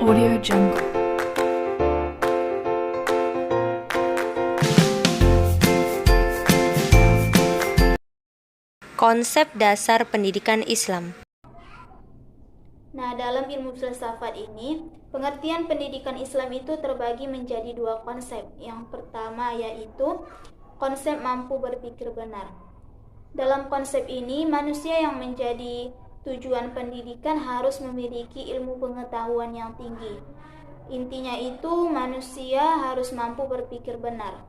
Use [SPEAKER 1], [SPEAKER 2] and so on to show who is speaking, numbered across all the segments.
[SPEAKER 1] Audio Jungle.
[SPEAKER 2] Konsep dasar pendidikan Islam.
[SPEAKER 3] Nah, dalam ilmu filsafat ini, pengertian pendidikan Islam itu terbagi menjadi dua konsep. Yang pertama yaitu konsep mampu berpikir benar. Dalam konsep ini, manusia yang menjadi tujuan pendidikan harus memiliki ilmu pengetahuan yang tinggi. Intinya itu, manusia harus mampu berpikir benar.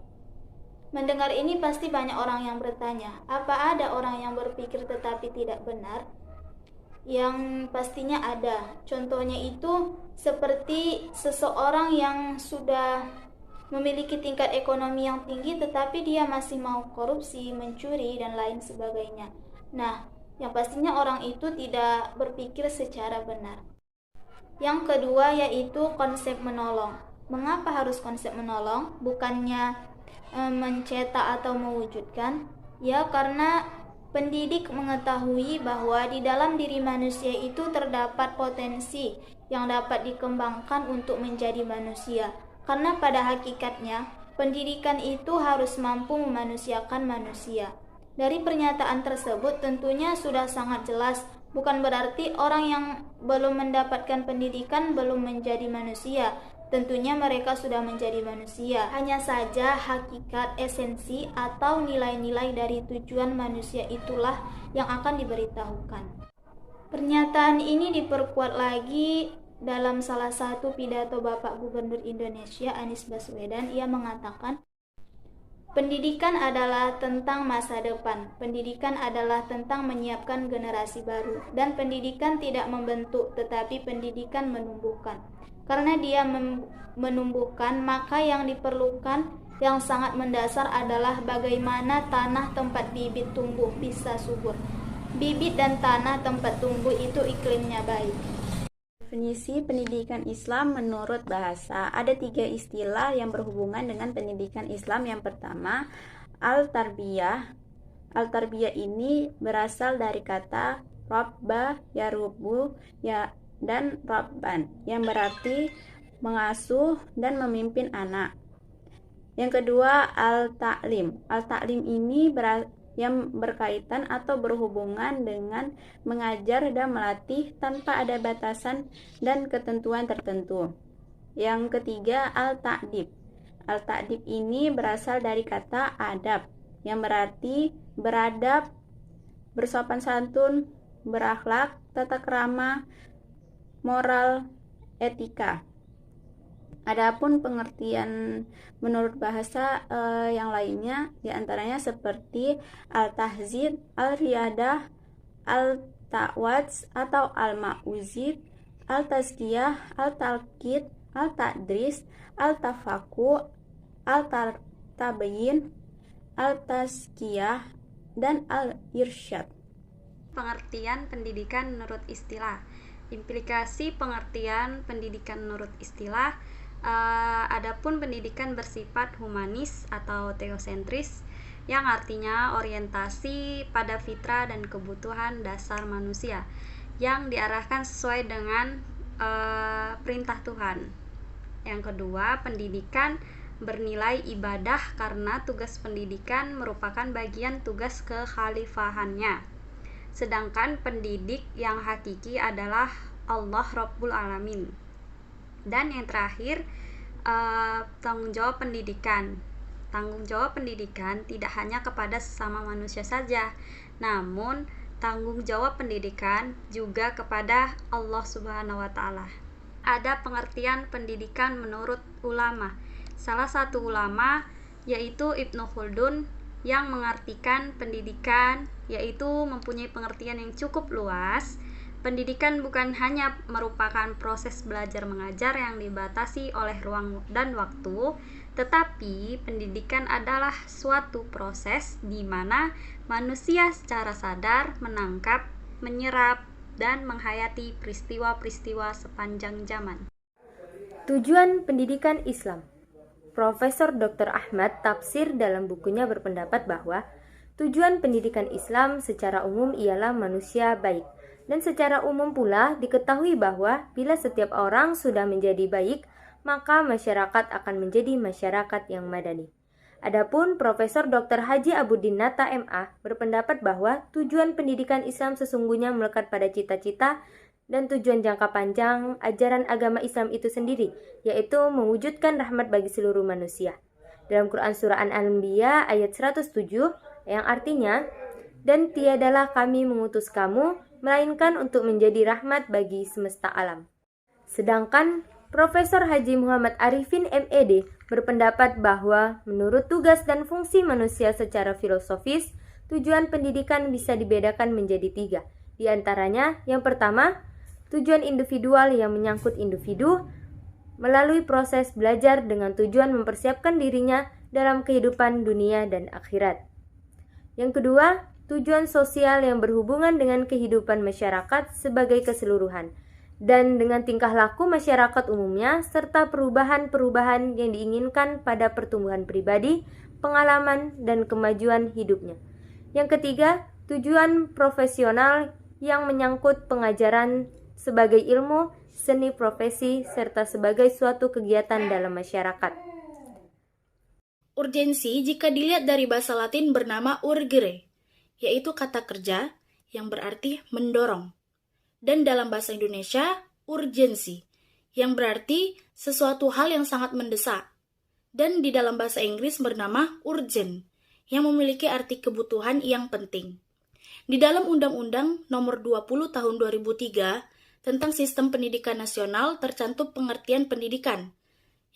[SPEAKER 3] Mendengar ini pasti banyak orang yang bertanya, apa ada orang yang berpikir tetapi tidak benar? Yang pastinya ada. Contohnya itu seperti seseorang yang sudah memiliki tingkat ekonomi yang tinggi tetapi dia masih mau korupsi, mencuri, dan lain sebagainya. Nah, yang pastinya orang itu tidak berpikir secara benar. Yang kedua yaitu konsep menolong. Mengapa harus konsep menolong? Bukannya mencetak atau mewujudkan? Ya, karena pendidik mengetahui bahwa di dalam diri manusia itu terdapat potensi yang dapat dikembangkan untuk menjadi manusia. Karena pada hakikatnya, pendidikan itu harus mampu memanusiakan manusia. Dari pernyataan tersebut tentunya sudah sangat jelas, bukan berarti orang yang belum mendapatkan pendidikan belum menjadi manusia. Tentunya mereka sudah menjadi manusia. Hanya saja hakikat, esensi, atau nilai-nilai dari tujuan manusia itulah yang akan diberitahukan. Pernyataan ini diperkuat lagi dalam salah satu pidato Bapak Gubernur Indonesia Anies Baswedan. Ia mengatakan, pendidikan adalah tentang masa depan. Pendidikan adalah tentang menyiapkan generasi baru. Dan pendidikan tidak membentuk, tetapi pendidikan menumbuhkan. Karena dia menumbuhkan, maka yang diperlukan yang sangat mendasar adalah bagaimana tanah tempat bibit tumbuh bisa subur. Bibit dan tanah tempat tumbuh itu iklimnya baik.
[SPEAKER 4] Definisi pendidikan Islam menurut bahasa, ada 3 istilah yang berhubungan dengan pendidikan Islam. Yang pertama, al-tarbiyah. Al-tarbiyah ini berasal dari kata rabba, yarubu, ya, dan rabban, yang berarti mengasuh dan memimpin anak. Yang kedua, al-ta'lim. Al-ta'lim ini yang berkaitan atau berhubungan dengan mengajar dan melatih tanpa ada batasan dan ketentuan tertentu. Yang ketiga, al-ta'dib. Al-ta'dib ini berasal dari kata adab, yang berarti beradab, bersopan santun, berakhlak, tata krama, moral, etika. Adapun pengertian menurut bahasa yang lainnya diantaranya seperti al-tahzib, al-riyadah, al-ta'wadz atau al-ma'uzid, al-tazkiyah, al-talqid, al-tadris, al-tafaku, al-tabayin, al-tazkiyah, dan al-irsyad.
[SPEAKER 5] Pengertian pendidikan menurut istilah. Implikasi pengertian pendidikan menurut istilah. Adapun pendidikan bersifat humanis atau teosentris, yang artinya orientasi pada fitrah dan kebutuhan dasar manusia yang diarahkan sesuai dengan perintah Tuhan. Yang kedua, pendidikan bernilai ibadah karena tugas pendidikan merupakan bagian tugas kekhalifahannya. Sedangkan pendidik yang hakiki adalah Allah Rabbul Alamin. Dan yang terakhir, tanggung jawab pendidikan. Tanggung jawab pendidikan tidak hanya kepada sesama manusia saja, namun tanggung jawab pendidikan juga kepada Allah Subhanahu wa Ta'ala. Ada pengertian pendidikan menurut ulama. Salah satu ulama yaitu Ibnu Khaldun yang mengartikan pendidikan yaitu mempunyai pengertian yang cukup luas. Pendidikan bukan hanya merupakan proses belajar mengajar yang dibatasi oleh ruang dan waktu, tetapi pendidikan adalah suatu proses di mana manusia secara sadar menangkap, menyerap, dan menghayati peristiwa-peristiwa sepanjang zaman.
[SPEAKER 2] Tujuan pendidikan Islam. Profesor Dr. Ahmad Tafsir dalam bukunya berpendapat bahwa tujuan pendidikan Islam secara umum ialah manusia baik, Dan secara umum pula diketahui bahwa bila setiap orang sudah menjadi baik, maka masyarakat akan menjadi masyarakat yang madani. Adapun Profesor Dr. Haji Abudin Nata MA berpendapat bahwa tujuan pendidikan Islam sesungguhnya melekat pada cita-cita dan tujuan jangka panjang ajaran agama Islam itu sendiri, yaitu mewujudkan rahmat bagi seluruh manusia. Dalam Quran Surah Al-Anbiya ayat 107 yang artinya, dan tiadalah kami mengutus kamu, melainkan untuk menjadi rahmat bagi semesta alam. Sedangkan Profesor Haji Muhammad Arifin MED berpendapat bahwa menurut tugas dan fungsi manusia secara filosofis, tujuan pendidikan bisa dibedakan menjadi 3. Di antaranya, yang pertama, tujuan individual yang menyangkut individu melalui proses belajar dengan tujuan mempersiapkan dirinya dalam kehidupan dunia dan akhirat. Yang kedua, tujuan sosial yang berhubungan dengan kehidupan masyarakat sebagai keseluruhan dan dengan tingkah laku masyarakat umumnya serta perubahan-perubahan yang diinginkan pada pertumbuhan pribadi, pengalaman, dan kemajuan hidupnya. Yang ketiga, tujuan profesional yang menyangkut pengajaran sebagai ilmu, seni profesi, serta sebagai suatu kegiatan dalam masyarakat.
[SPEAKER 1] Urgensi jika dilihat dari bahasa Latin bernama urgere, yaitu kata kerja yang berarti mendorong. Dan dalam bahasa Indonesia, urgensi, yang berarti sesuatu hal yang sangat mendesak. Dan di dalam bahasa Inggris bernama urgent, yang memiliki arti kebutuhan yang penting. Di dalam Undang-Undang Nomor 20 Tahun 2003 tentang Sistem Pendidikan Nasional tercantum pengertian pendidikan,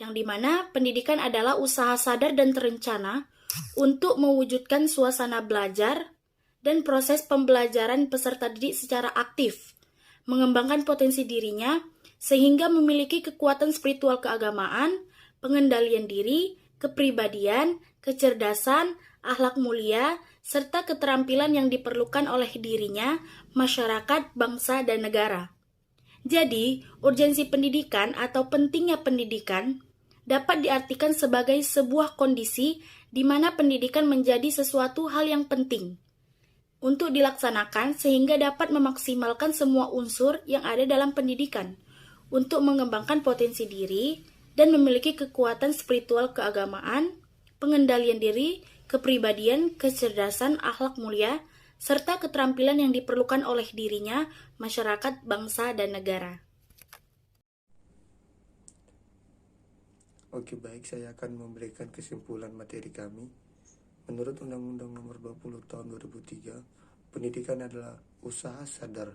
[SPEAKER 1] yang dimana pendidikan adalah usaha sadar dan terencana untuk mewujudkan suasana belajar dan proses pembelajaran peserta didik secara aktif, mengembangkan potensi dirinya sehingga memiliki kekuatan spiritual keagamaan, pengendalian diri, kepribadian, kecerdasan, akhlak mulia, serta keterampilan yang diperlukan oleh dirinya, masyarakat, bangsa, dan negara. Jadi, urgensi pendidikan atau pentingnya pendidikan dapat diartikan sebagai sebuah kondisi di mana pendidikan menjadi sesuatu hal yang penting untuk dilaksanakan sehingga dapat memaksimalkan semua unsur yang ada dalam pendidikan untuk mengembangkan potensi diri dan memiliki kekuatan spiritual keagamaan, pengendalian diri, kepribadian, kecerdasan, akhlak mulia, serta keterampilan yang diperlukan oleh dirinya, masyarakat, bangsa, dan negara.
[SPEAKER 6] Oke, baik, saya akan memberikan kesimpulan materi kami. Menurut Undang-Undang Nomor 20 Tahun 2003, pendidikan adalah usaha sadar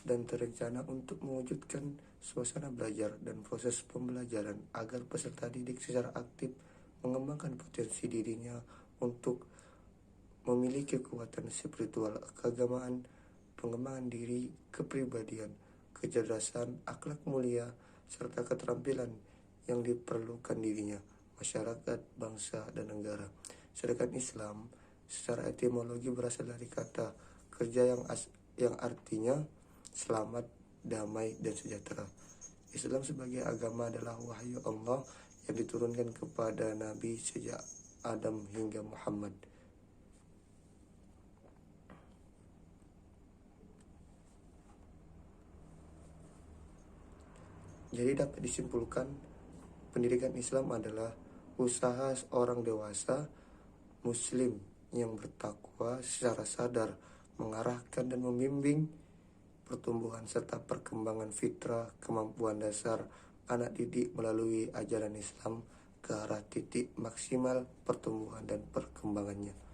[SPEAKER 6] dan terencana untuk mewujudkan suasana belajar dan proses pembelajaran agar peserta didik secara aktif mengembangkan potensi dirinya untuk memiliki kekuatan spiritual, keagamaan, pengembangan diri, kepribadian, kecerdasan, akhlak mulia, serta keterampilan yang diperlukan dirinya, masyarakat, bangsa, dan negara. Sedangkan Islam secara etimologi berasal dari kata kerja yang artinya selamat, damai, dan sejahtera. Islam sebagai agama adalah wahyu Allah yang diturunkan kepada Nabi sejak Adam hingga Muhammad. Jadi dapat disimpulkan, pendidikan Islam adalah usaha seorang dewasa muslim yang bertakwa secara sadar mengarahkan dan membimbing pertumbuhan serta perkembangan fitrah, kemampuan dasar anak didik melalui ajaran Islam ke arah titik maksimal pertumbuhan dan perkembangannya.